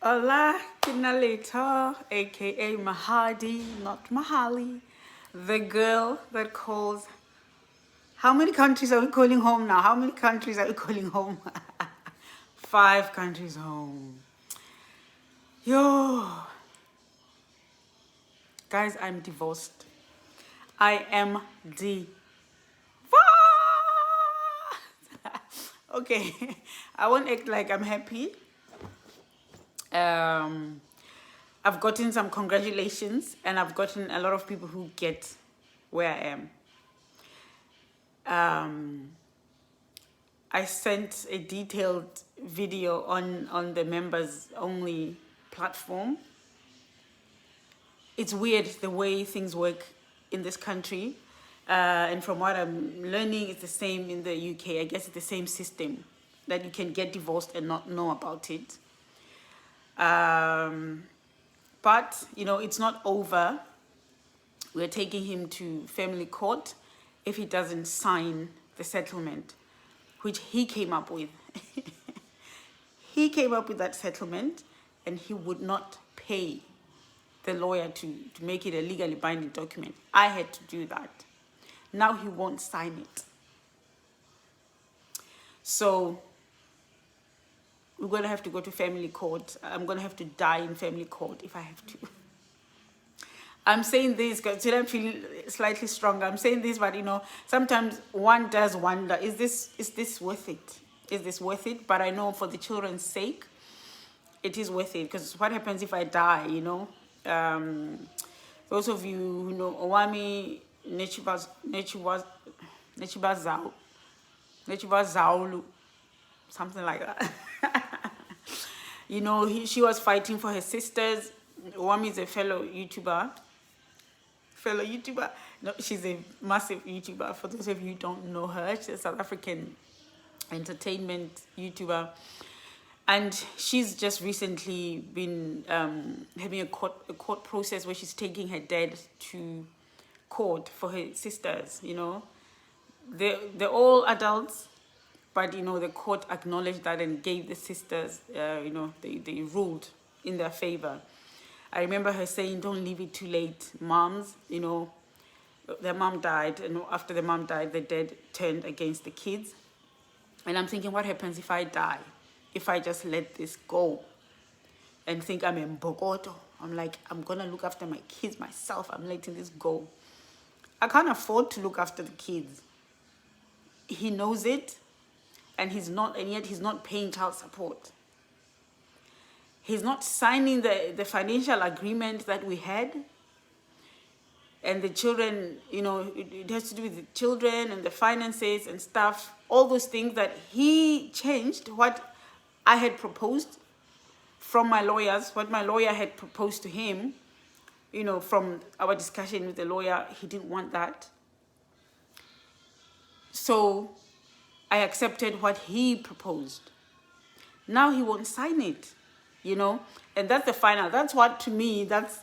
Ola Kinaleta, aka Mahadi, not Mahali, the girl that calls. How many countries are we calling home now? How many countries are we calling home? 5 countries home. Yo. Guys, I'm divorced. I am divorced. Okay, I won't act like I'm happy. I've gotten some congratulations, and I've gotten a lot of people who get where I am. I sent a detailed video on the members only platform. It's weird the way things work in this country. And from what I'm learning, it's the same in the UK. I guess it's the same system that you can get divorced and not know about it. But, you know, it's not over. We're taking him to family court if he doesn't sign the settlement, which he came up with. He came up with that settlement, and he would not pay the lawyer to make it a legally binding document. I had to do that. Now he won't sign it. So we're going to have to go to family court. I'm going to have to die in family court if I have to. I'm saying this because today I'm feeling slightly stronger. I'm saying this, but you know, sometimes one does wonder, is this worth it? Is this worth it? But I know for the children's sake, it is worth it, because what happens if I die, you know? Those of you who know Owami Nechibazaulu, something like that. You know, she was fighting for her sisters. Owami is a fellow YouTuber. No, she's a massive YouTuber. For those of you who don't know her, she's a South African entertainment YouTuber. And she's just recently been having a court process where she's taking her dad to court for her sisters, you know. They're all adults, but, you know, the court acknowledged that and gave the sisters, you know, they ruled in their favor. I remember her saying, don't leave it too late, moms, you know. Their mom died, and after the mom died, the dad turned against the kids. And I'm thinking, what happens if I die? If I just let this go and think I'm in Bogoto? I'm like, I'm going to look after my kids myself. I'm letting this go. I can't afford to look after the kids. He knows it, and yet he's not paying child support. He's not signing the financial agreement that we had. And the children, you know, it has to do with the children and the finances and stuff. All those things that he changed what I had proposed from my lawyers, what my lawyer had proposed to him, you know, from our discussion with the lawyer. He didn't want that. So I accepted what he proposed. Now he won't sign it, you know, and that's the final. That's what, to me, that's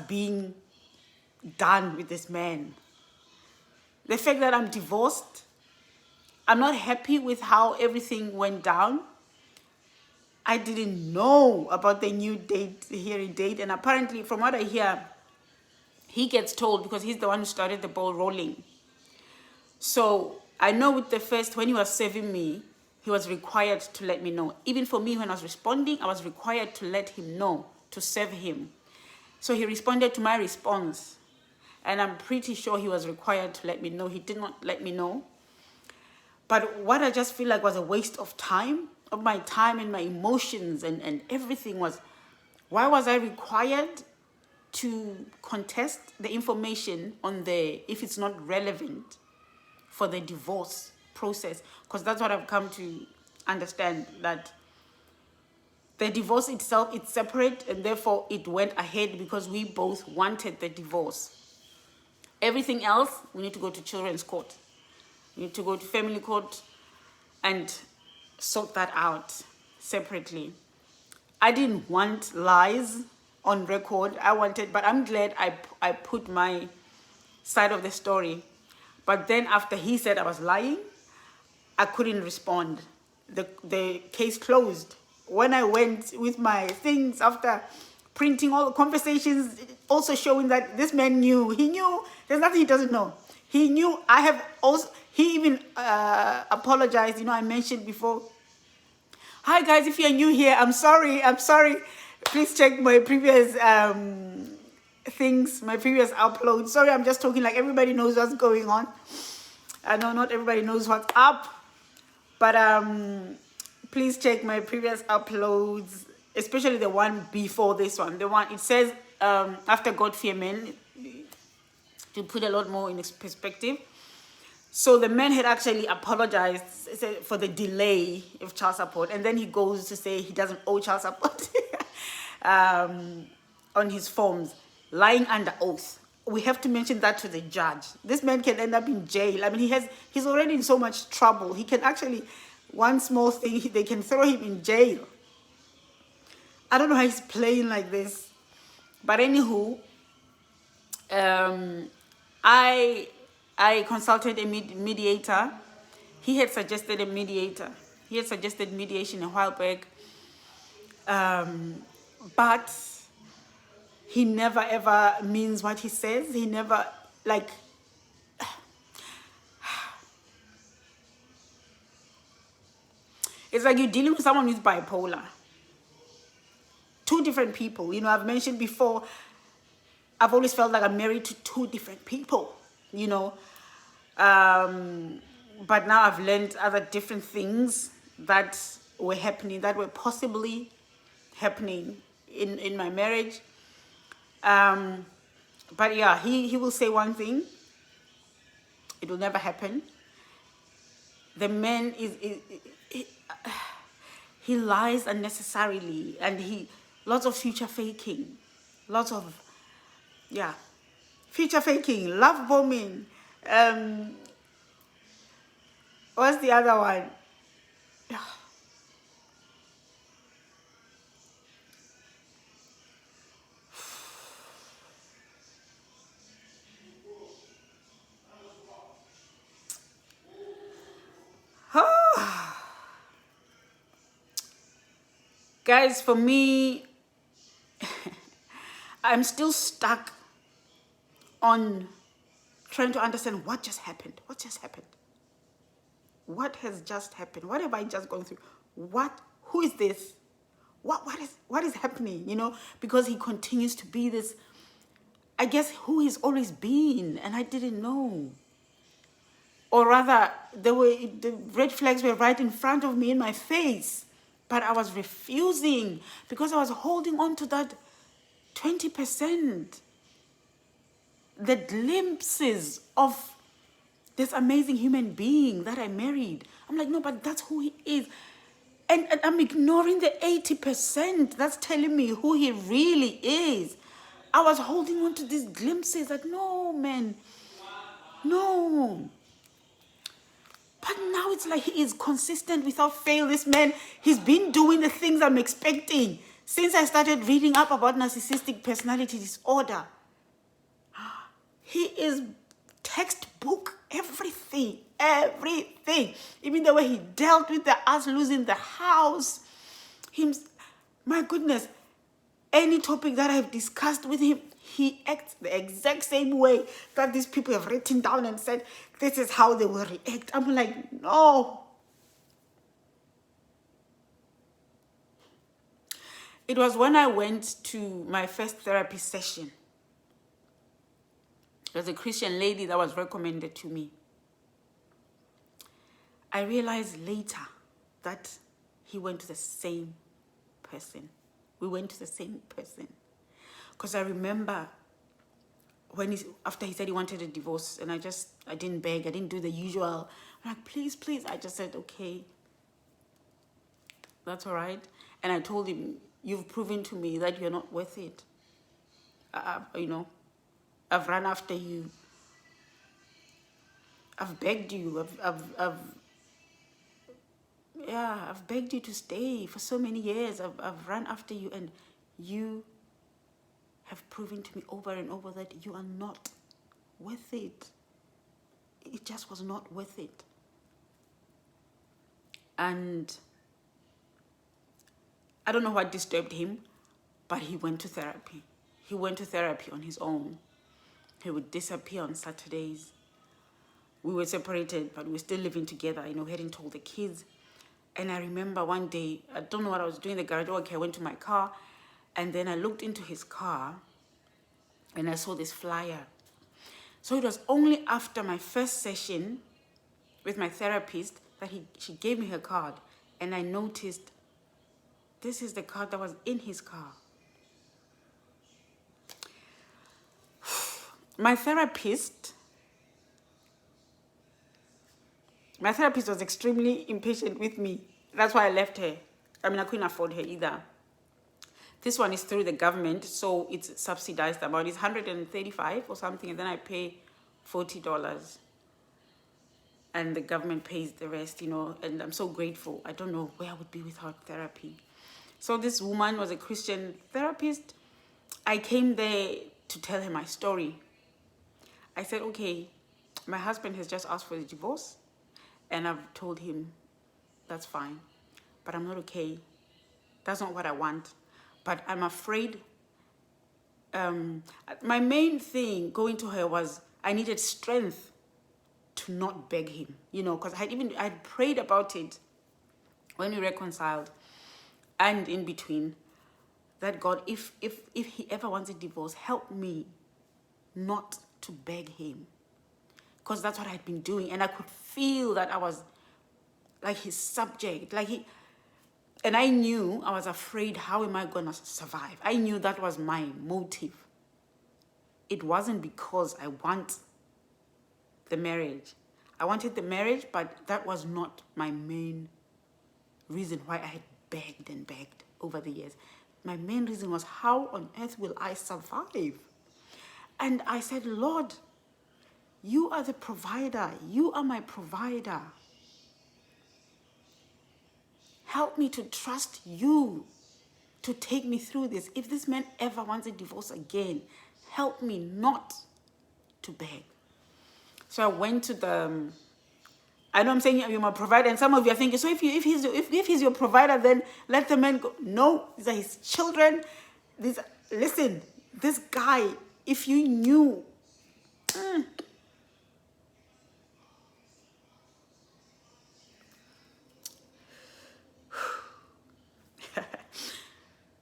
being done with this man. The fact that I'm divorced, I'm not happy with how everything went down. I didn't know about the new hearing date, and apparently, from what I hear, he gets told because he's the one who started the ball rolling. So I know with the first, when he was serving me, he was required to let me know. Even for me, when I was responding, I was required to let him know, to serve him. So he responded to my response, and I'm pretty sure he was required to let me know. He did not let me know. But what I just feel like was a waste of time, of my time and my emotions and everything, was, why was I required to contest the information on if it's not relevant for the divorce process? Because that's what I've come to understand, that the divorce itself, it's separate, and therefore it went ahead because we both wanted the divorce. Everything else, we need to go to children's court. We need to go to family court and sort that out separately. I didn't want lies on record. But I'm glad I put my side of the story. But then after he said I was lying, I couldn't respond. The case closed. when I went with my things after printing all the conversations, also showing that this man knew. He knew. There's nothing he doesn't know. He knew. I have also. He even apologized. You know, I mentioned before. Hi guys, if you're new here, I'm sorry. Please check my previous things, my previous uploads. Sorry, I'm just talking like everybody knows what's going on. I know not everybody knows what's up, but please check my previous uploads, especially the one before this one. The one, it says after God fear men, to put a lot more in perspective. So the man had actually apologized for the delay of child support, and then he goes to say he doesn't owe child support on his forms, lying under oath. We have to mention that to the judge. This man can end up in jail. I mean, he's already in so much trouble. He can actually, one small thing, they can throw him in jail. I don't know how he's playing like this. But anywho, I consulted a mediator. He had suggested a mediator. He had suggested mediation a while back. But he never ever means what he says. He never, like, it's like you're dealing with someone who's bipolar. Two different people. You know, I've mentioned before, I've always felt like I'm married to two different people, you know. But now I've learned other different things that were happening, that were possibly happening in my marriage. But yeah, he will say one thing. It will never happen. The man he lies unnecessarily, and lots of future faking, lots of, yeah, future faking, love bombing. What's the other one? Guys, for me, I'm still stuck on trying to understand what just happened. What just happened? What has just happened? What have I just gone through? Who is this? What is happening? You know, because he continues to be this, I guess, who he's always been, and I didn't know. Or rather, the red flags were right in front of me, in my face, but I was refusing because I was holding on to that 20%. The glimpses of this amazing human being that I married. I'm like, no, but that's who he is. And I'm ignoring the 80% that's telling me who he really is. I was holding on to these glimpses that, no, man, no. But now it's like he is consistent without fail. This man, he's been doing the things I'm expecting since I started reading up about narcissistic personality disorder. He is textbook everything. Even the way he dealt with us losing the house. My goodness, any topic that I've discussed with him, he acts the exact same way that these people have written down and said, this is how they will react. I'm like, no. It was when I went to my first therapy session. There's a Christian lady that was recommended to me. I realized later that he went to the same person. We went to the same person. Because I remember after he said he wanted a divorce, and I didn't beg, I didn't do the usual. I'm like, please. I just said, okay, that's all right. And I told him, you've proven to me that you're not worth it. You know, I've run after you. I've begged you. I've begged you to stay for so many years. I've run after you, and you have proven to me over and over that you are not worth it. It just was not worth it. And I don't know what disturbed him, but he went to therapy. He went to therapy on his own. He would disappear on Saturdays. We were separated, but we were still living together. We hadn't told the kids. And I remember one day, I don't know what I was doing in the garage. Okay, I went to my car, and then I looked into his car, and I saw this flyer. So it was only after my first session with my therapist that she gave me her card, and I noticed this is the card that was in his car. My therapist was extremely impatient with me. That's why I left her. I couldn't afford her either. This one is through the government, so it's subsidized about. It's $135 or something, and then I pay $40. And the government pays the rest, and I'm so grateful. I don't know where I would be without therapy. So this woman was a Christian therapist. I came there to tell her my story. I said, okay, my husband has just asked for the divorce, and I've told him that's fine, but I'm not okay. That's not what I want. But I'm afraid. My main thing going to her was I needed strength to not beg him, because I'd prayed about it when we reconciled and in between, that God, if he ever wants a divorce, help me not to beg him, because that's what I'd been doing, and I could feel that I was like his subject, and I knew I was afraid, how am I going to survive? I knew that was my motive. It wasn't because I want the marriage. I wanted the marriage, but that was not my main reason why I had begged and begged over the years. My main reason was, how on earth will I survive? And I said, Lord, you are the provider. You are my provider. Help me to trust you to take me through this. If this man ever wants a divorce again, help me not to beg. So I went to I know I'm saying you're my provider, and some of you are thinking, so if he's your provider, then let the man go. No, these are his children. Listen, this guy, if you knew,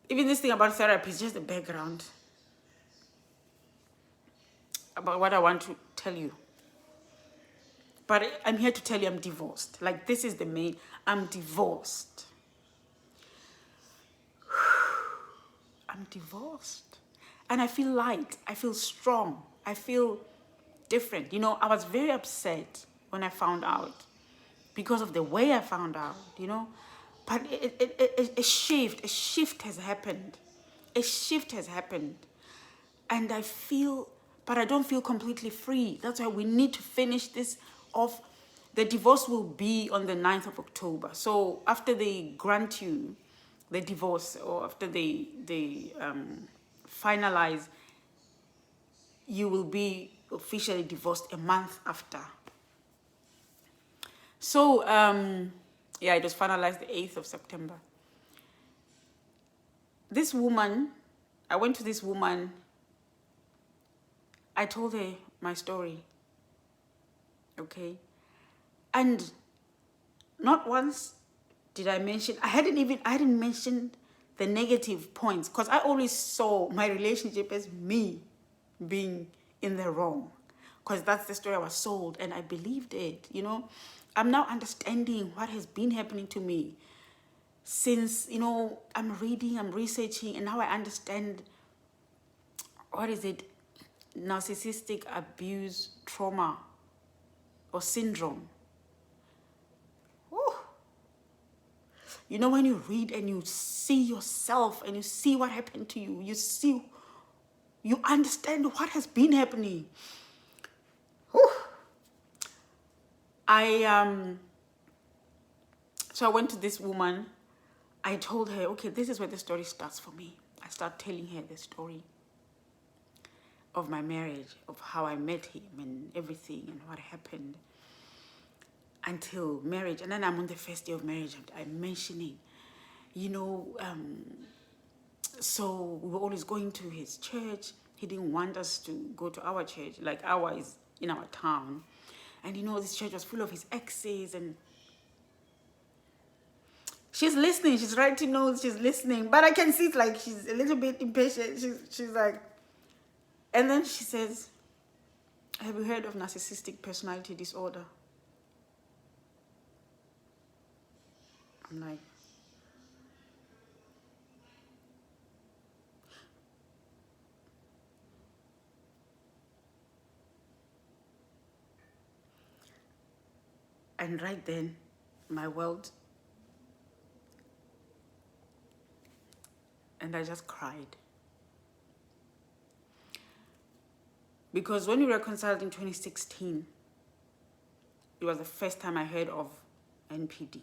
even this thing about therapy is just the background about what I want to tell you. But I'm here to tell you I'm divorced. This is the main, I'm divorced. I'm divorced. And I feel light. I feel strong. I feel different. I was very upset when I found out because of the way I found out, But a shift has happened. A shift has happened. And but I don't feel completely free. That's why we need to finish this off. The divorce will be on the 9th of October. So after they grant you the divorce, or after they finalize, you will be officially divorced a month after. So, it was finalized the 8th of September. This woman, I went to this woman, I told her my story, okay? And not once did I mention, I hadn't mentioned the negative points, because I always saw my relationship as me being in the wrong, because that's the story I was sold, and I believed it, I'm now understanding what has been happening to me since, I'm reading, I'm researching, and now I understand, what is it, narcissistic abuse trauma or syndrome. Whew. When you read and you see yourself and you see what happened to you, you understand what has been happening. Whew. So I went to this woman. I told her, okay, this is where the story starts for me. I start telling her the story of my marriage, of how I met him and everything and what happened until marriage. And then I'm on the first day of marriage, I'm mentioning, you know, so we were always going to his church. He didn't want us to go to our church, like ours in our town. And you know, this church was full of his exes, and she's listening, she's writing notes, she's listening, but I can see it like she's a little bit impatient. She's like, and then she says, have you heard of narcissistic personality disorder? I'm like, and right then, my world, and I just cried. Because when we reconciled in 2016, it was the first time I heard of NPD.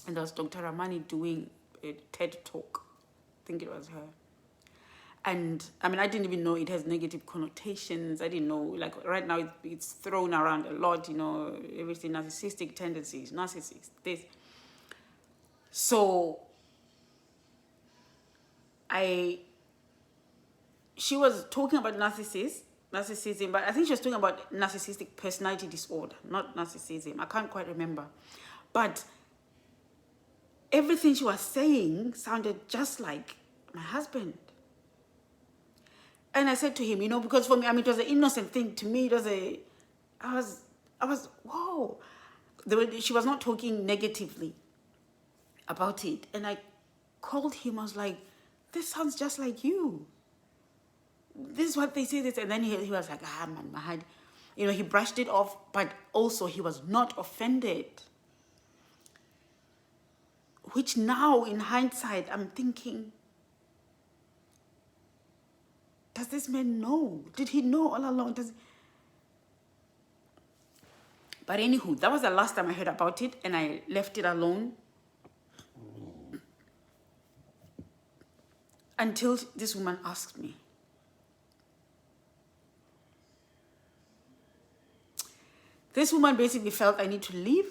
And there was Dr. Ramani doing a TED talk. I think it was her. And I mean, I didn't even know it has negative connotations. I didn't know, like right now it's thrown around a lot, you know, everything, narcissistic tendencies, narcissist, this. So she was talking about narcissism, but I think she was talking about narcissistic personality disorder, not narcissism. I can't quite remember. But everything she was saying sounded just like my husband. And I said to him, you know, because for me, I mean, it was an innocent thing. To me, it was I was, whoa. She was not talking negatively about it. And I called him, I was like, this sounds just like you. This is what they say, this. And then he was like, man, my head. You know, he brushed it off, but also he was not offended. Which now, in hindsight, I'm thinking, does this man know? Did he know all along? But anywho, that was the last time I heard about it, and I left it alone. Until this woman asked me. This woman basically felt I need to leave,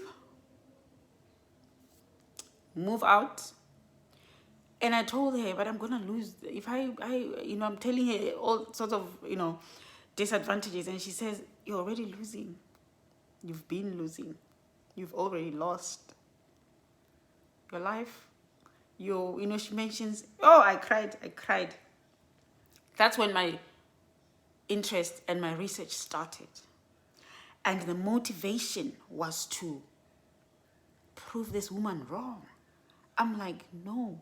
move out. And I told her, but I'm going to lose. If you know, I'm telling her all sorts of, you know, disadvantages. And she says, you're already losing. You've been losing. You've already lost your life. You know, she mentions, oh, I cried. That's when my interest and my research started. And the motivation was to prove this woman wrong. I'm like, no.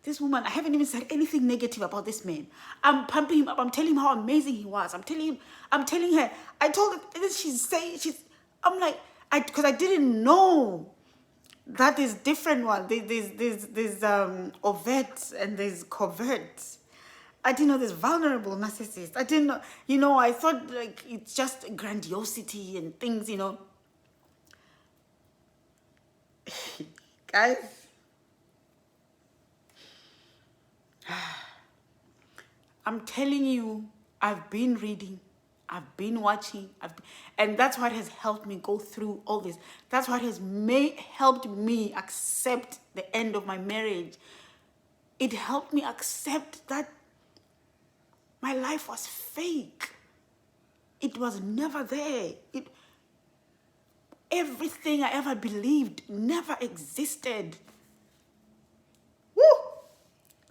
This woman, I haven't even said anything negative about this man. I'm pumping him up. I'm telling him how amazing he was. I'm telling her. I told her, I'm like, because I didn't know that there's different one. There's overt and there's covert. I didn't know there's vulnerable narcissist. I didn't know, you know, I thought like it's just grandiosity and things, you know. Guys, I'm telling you, I've been reading, I've been watching, and that's what has helped me go through all this. That's what has helped me accept the end of my marriage. It helped me accept that my life was fake. It was never there. Everything I ever believed never existed. Woo!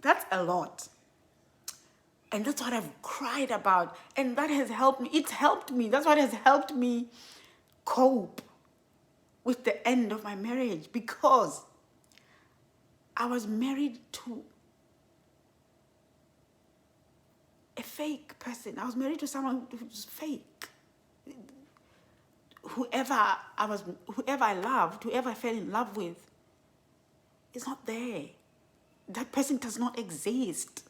That's a lot. And that's what I've cried about. And that has helped me. It's helped me. That's what has helped me cope with the end of my marriage, because I was married to a fake person. I was married to someone who was fake. Whoever I loved, whoever I fell in love with, is not there. That person does not exist.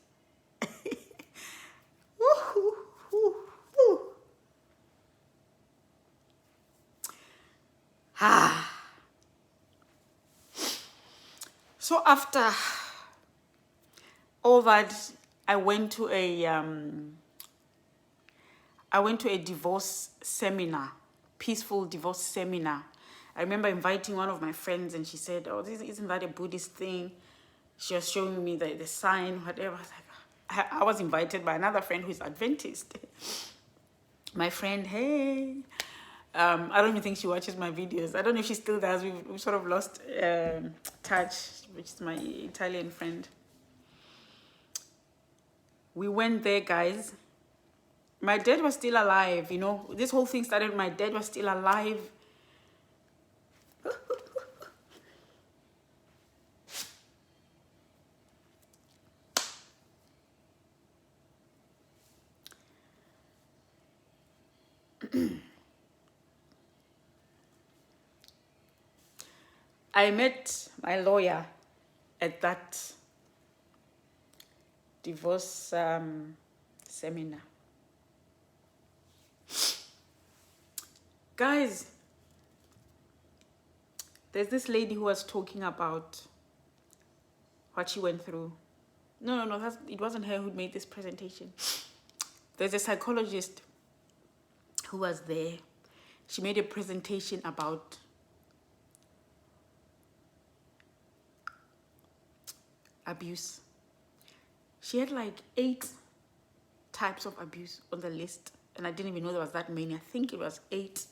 So after all that, I went to a divorce seminar, peaceful divorce seminar. I remember inviting one of my friends and she said, oh, isn't that a Buddhist thing? She was showing me the sign, whatever. I was like, I was invited by another friend who's Adventist. My friend, hey. I don't even think she watches my videos. I don't know if she still does. We've sort of lost touch, which is my Italian friend. We went there, guys. My dad was still alive, you know. This whole thing started, my dad was still alive. I met my lawyer at that divorce seminar. Guys, there's this lady who was talking about what she went through. No, it wasn't her who made this presentation. There's a psychologist who was there. She made a presentation about abuse. She had like 8 types of abuse on the list, and I didn't even know there was that many. I think it was 8.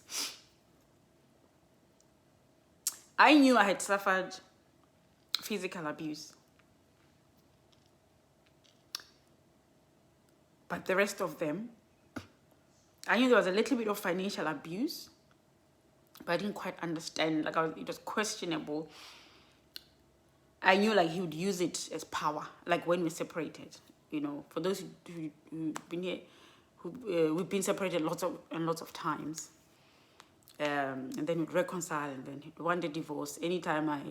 I knew I had suffered physical abuse, but the rest of them, I knew there was a little bit of financial abuse, but I didn't quite understand. Like, it was questionable. I knew like he would use it as power, like when we separated. You know, for those who've been here, we've been separated lots of times, and then we'd reconcile, and then he'd want a divorce. Anytime I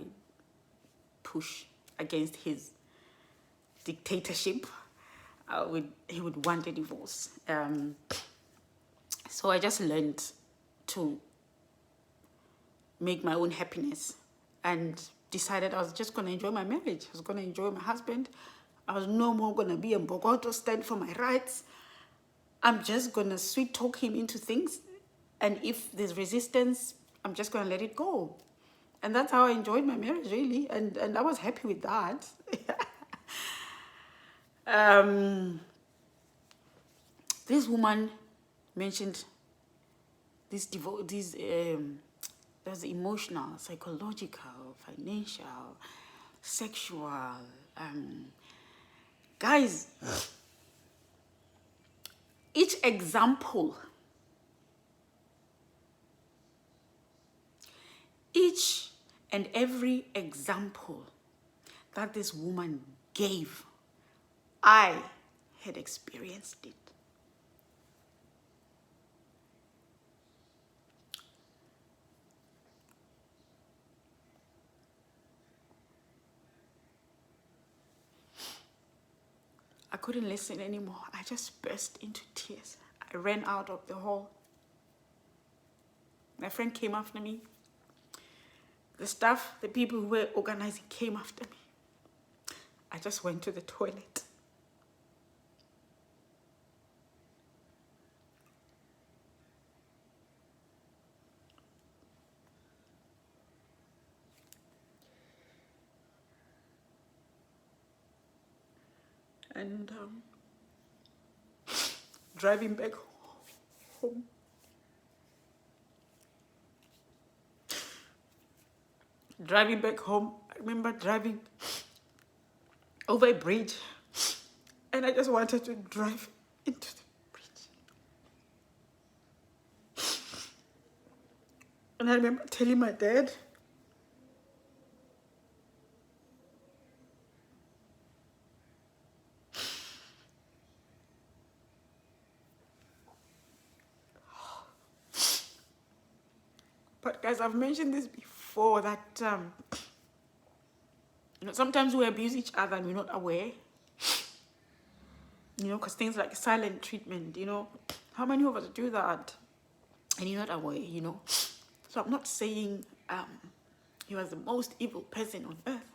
push against his dictatorship, he would want a divorce. So I just learned to make my own happiness and decided I was just going to enjoy my marriage. I was going to enjoy my husband. I was no more going to be a Mbogoto, stand for my rights. I'm just going to sweet talk him into things. And if there's resistance, I'm just going to let it go. And that's how I enjoyed my marriage, really. And I was happy with that. This woman mentioned there's emotional, psychological, financial, sexual. Guys, each example, each and every example that this woman gave, I had experienced it. I couldn't listen anymore. I just burst into tears. I ran out of the hall. My friend came after me. The staff, the people who were organizing came after me. I just went to the toilet. And driving back home, I remember driving over a bridge, and I just wanted to drive into the bridge. And I remember telling my dad, but guys, I've mentioned this before, that sometimes we abuse each other and we're not aware. Because things like silent treatment, how many of us do that and you're not aware, So I'm not saying he was the most evil person on earth.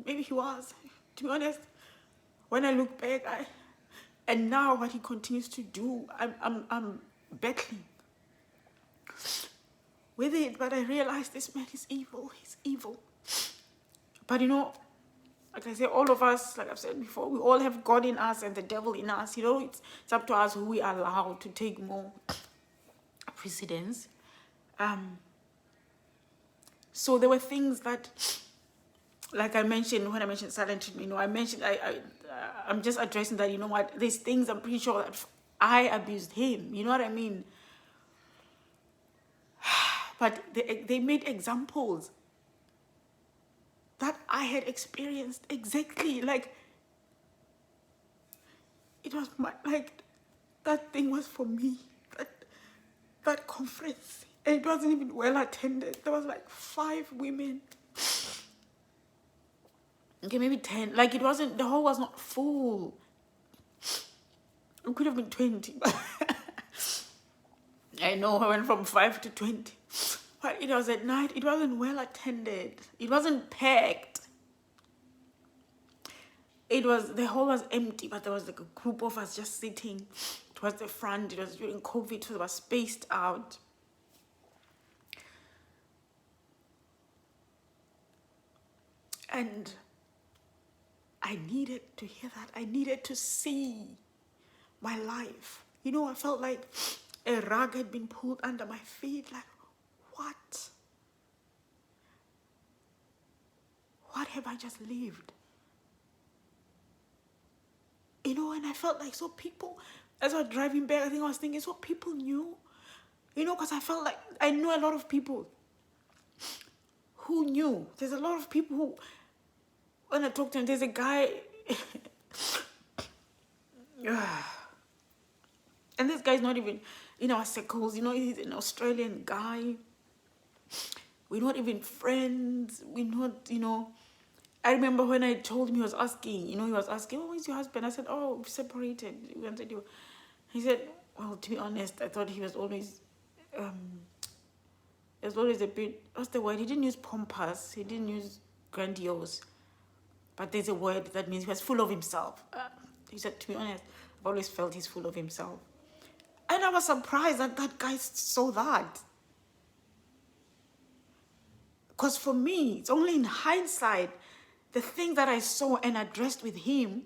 Maybe he was. To be honest, when I look back, and now what he continues to do, I'm battling with it, but I realized this man is evil. He's evil. But you know, like I say, all of us, like I've said before, we all have God in us and the devil in us. You know, it's up to us who we allow to take more precedence. So there were things that, like I mentioned, when I mentioned silent treatment, you know, I'm just addressing that, you know what, there's things I'm pretty sure that I abused him. You know what I mean? But they made examples that I had experienced exactly. Like, it was like, that thing was for me. That conference. And it wasn't even well attended. There was like 5 women. Okay, maybe 10. Like, it wasn't, the hall was not full. It could have been 20. I know I went from 5 to 20. But it was at night. It wasn't well attended. It wasn't packed. The hall was empty, but there was like a group of us just sitting towards the front. It was during COVID, so it was spaced out. And I needed to hear that. I needed to see my life. You know, I felt like a rug had been pulled under my feet. Like, what? What have I just lived? You know, and I felt like, so people, as I was driving back, I was thinking, so people knew. You know, because I felt like I know a lot of people who knew. There's a lot of people who, when I talk to him, there's a guy, and this guy's not even in our circles. You know, he's an Australian guy. We're not even friends. We're not, you know. I remember when I told him, he was asking, oh, where's your husband? I said, oh, we've separated. He said, well, to be honest, I thought he was always, a bit, what's the word? He didn't use pompous. He didn't use grandiose. But there's a word that means he was full of himself. He said, to be honest, I've always felt he's full of himself. And I was surprised that that guy saw that. Because for me, it's only in hindsight, the thing that I saw and addressed with him,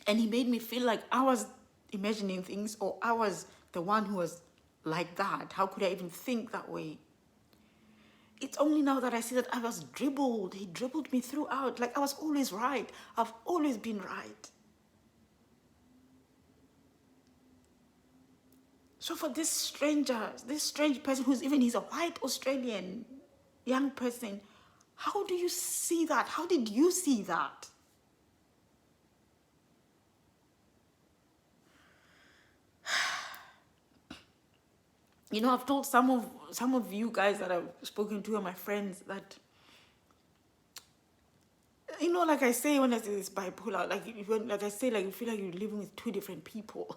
and he made me feel like I was imagining things, or I was the one who was like that. How could I even think that way? It's only now that I see that I was dribbled. He dribbled me throughout. Like, I was always right. I've always been right. So for this strange person he's a white Australian young person, how do you see that? How did you see that? You know, I've told some of you guys that I've spoken to, and my friends, that, you know, like I say, when I say this bipolar, like I say, like, you feel like you're living with 2 different people.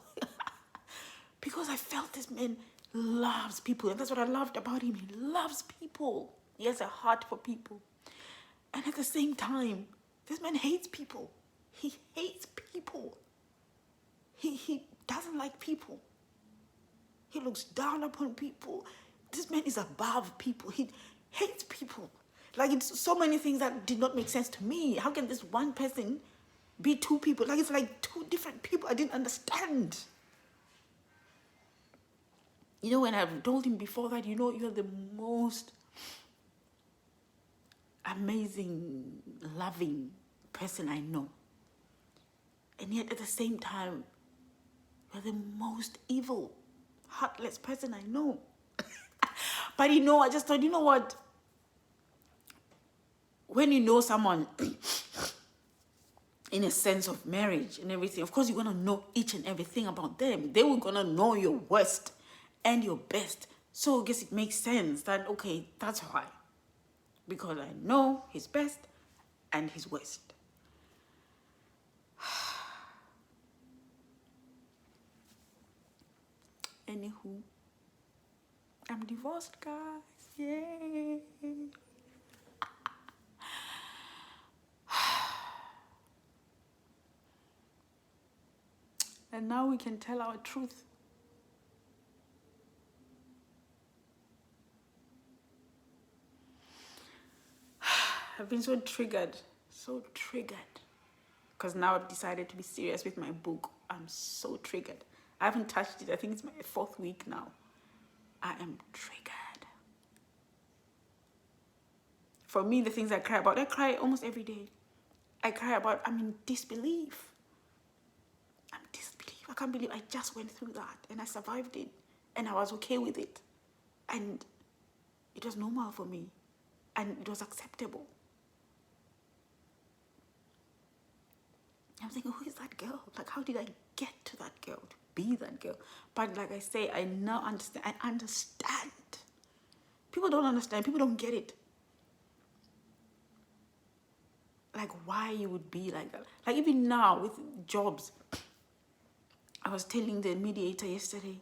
Because I felt this man loves people, and that's what I loved about him. He loves people. He has a heart for people. And at the same time, this man hates people. He hates people. He doesn't like people. He looks down upon people. This man is above people. He hates people. Like, it's so many things that did not make sense to me. How can this one person be 2 people? Like, it's like 2 different people. I didn't understand. You know, when I've told him before that, you know, you're the most amazing, loving person I know. And yet at the same time, you're the most evil, heartless person I know. But you know, I just thought, you know what? When you know someone in a sense of marriage and everything, of course you're going to know each and everything about them. They were going to know your worst and your best. So I guess it makes sense that, okay, that's why. Because I know his best and his worst. Anywho, I'm divorced, guys. Yay. And now we can tell our truth. I've been so triggered, because now I've decided to be serious with my book. I'm so triggered. I haven't touched it. I think it's my 4th week now. I am triggered. For me, the things I cry about, I cry almost every day. I cry about, I'm in disbelief. I can't believe I just went through that and I survived it and I was okay with it. And it was normal for me and it was acceptable. I'm thinking, who is that girl? Like, how did I get to that girl, to be that girl? But like I say, I now understand. I understand. People don't understand. People don't get it. Like, why you would be like that. Like, even now with jobs, I was telling the mediator yesterday,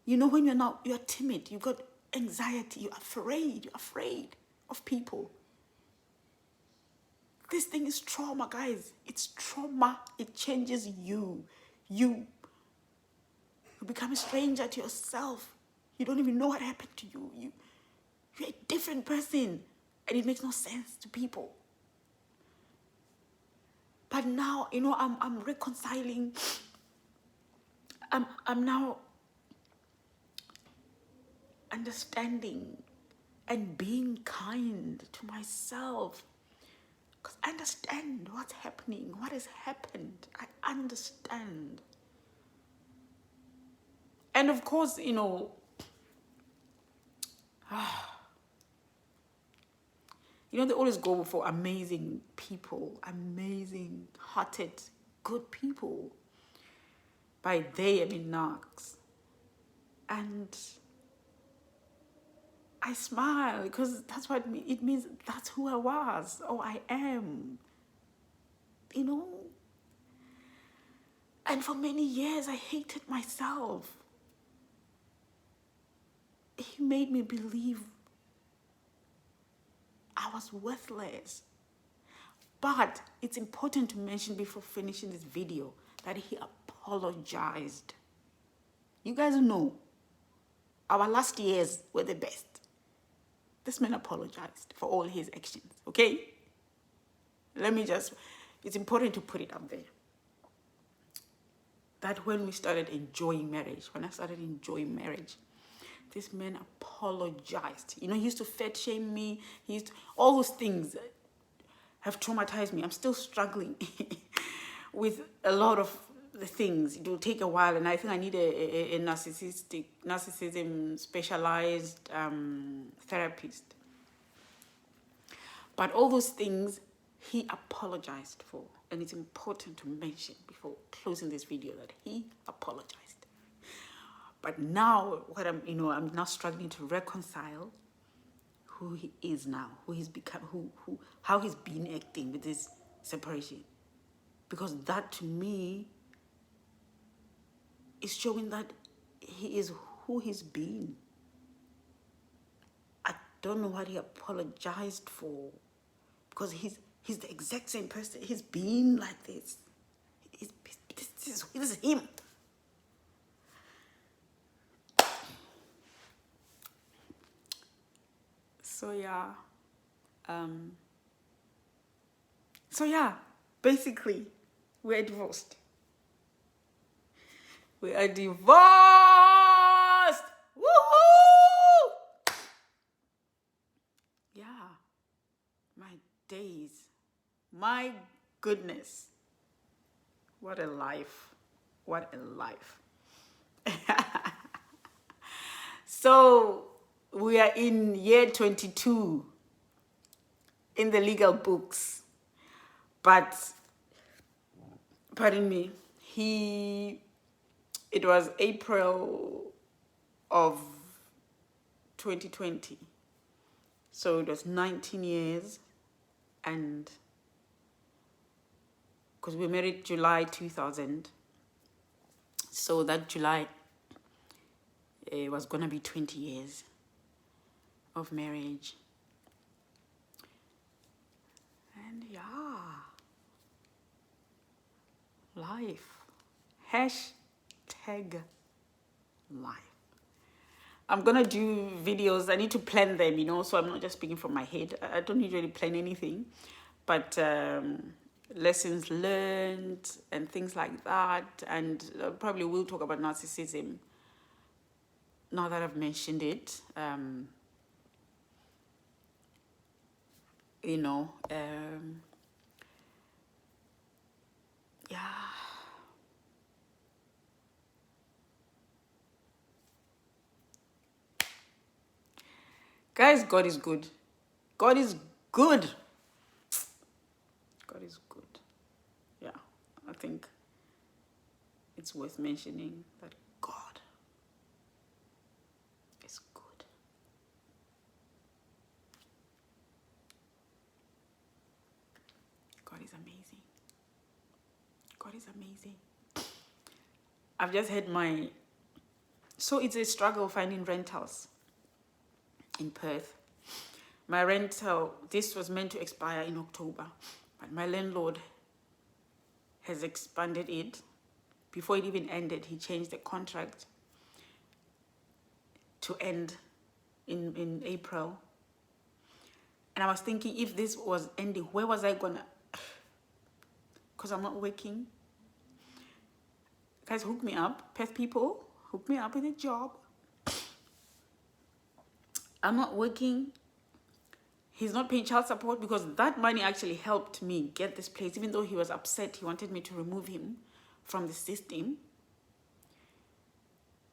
you know, when you're timid, you've got anxiety, you're afraid of people. This thing is trauma, guys. It's trauma. It changes you. You become a stranger to yourself. You don't even know what happened to you. You're a different person. And it makes no sense to people. But now, you know, I'm reconciling. I'm now understanding and being kind to myself. Because I understand what's happening, what has happened. I understand. And of course, you know, they always go for amazing people, amazing-hearted, good people. By they, I mean narcs. And I smile because that's what it means. That's who I was, or I am. You know? And for many years, I hated myself. He made me believe I was worthless. But it's important to mention before finishing this video that he apologized. You guys know, our last years were the best. This man apologized for all his actions, okay? It's important to put it up there. That when I started enjoying marriage, this man apologized. You know, he used to fat shame me. All those things have traumatized me. I'm still struggling with a lot of the things. It will take a while, and I think I need a narcissism specialized therapist. But all those things he apologized for, and it's important to mention before closing this video that he apologized. But now, I'm now struggling to reconcile who he is now, who he's become, how he's been acting with this separation. Because that, to me, is showing that he is who he's been. I don't know what he apologized for, because he's the exact same person. He's been like this. This is him. So yeah, basically, we're divorced. We are divorced! Woohoo! Yeah, my days. My goodness. What a life. What a life. So, we are in year 22 in the legal books. But, pardon me, it was April of 2020. So it was 19 years, and because we married July 2000, so that July it was gonna be 20 years of marriage. And yeah, life. #life. I'm gonna do videos. I need to plan them, so I'm not just speaking from my head. I don't usually plan anything, but lessons learned and things like that. And probably we'll talk about narcissism now that I've mentioned it. Yeah. Guys, God is good. God is good. God is good. Yeah, I think it's worth mentioning that God is good. God is amazing. God is amazing. I've just had so it's a struggle finding rentals in Perth. My rental, this was meant to expire in October, but my landlord has expanded it. Before it even ended, he changed the contract to end in April. And I was thinking, if this was ending, where was I gonna? Because I'm not working. Guys, hook me up. Perth people, hook me up with a job. I'm not working. He's not paying child support, because that money actually helped me get this place. Even though he was upset, he wanted me to remove him from the system.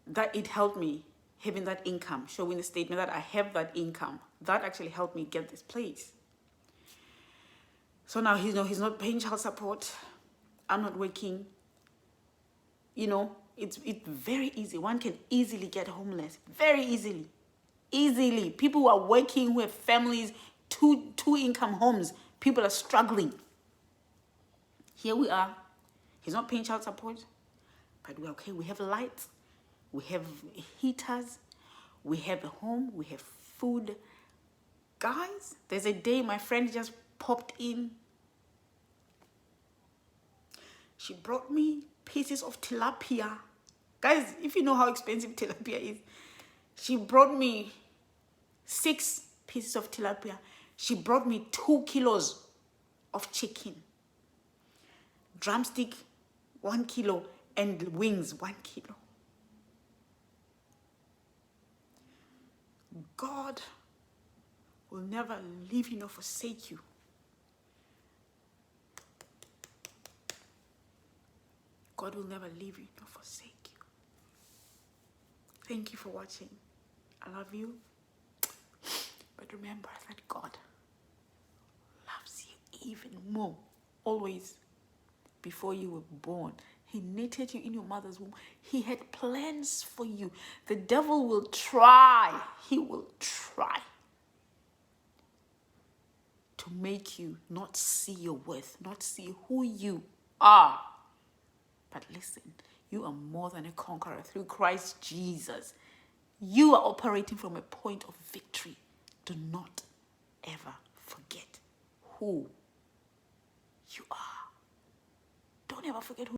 That it helped me having that income, showing the statement that I have that income. That actually helped me get this place. So now he's not paying child support. I'm not working. It's very easy. One can easily get homeless. Very easily. Easily. People who are working, who have families, two income homes. People are struggling. Here we are. He's not paying child support, but we're okay. We have lights. We have heaters. We have a home. We have food. Guys, there's a day my friend just popped in. She brought me pieces of tilapia. Guys, if you know how expensive tilapia is, she brought me 6 pieces of tilapia. She brought me 2 kilos of chicken. Drumstick, 1 kilo, and wings, 1 kilo. God will never leave you nor forsake you. God will never leave you nor forsake you. Thank you for watching. I love you. But remember that God loves you even more. Always. Before you were born, He knitted you in your mother's womb. He had plans for you. The devil will try. He will try to make you not see your worth, not see who you are. But listen, you are more than a conqueror through Christ Jesus. You are operating from a point of victory. Do not ever forget who you are. Don't ever forget who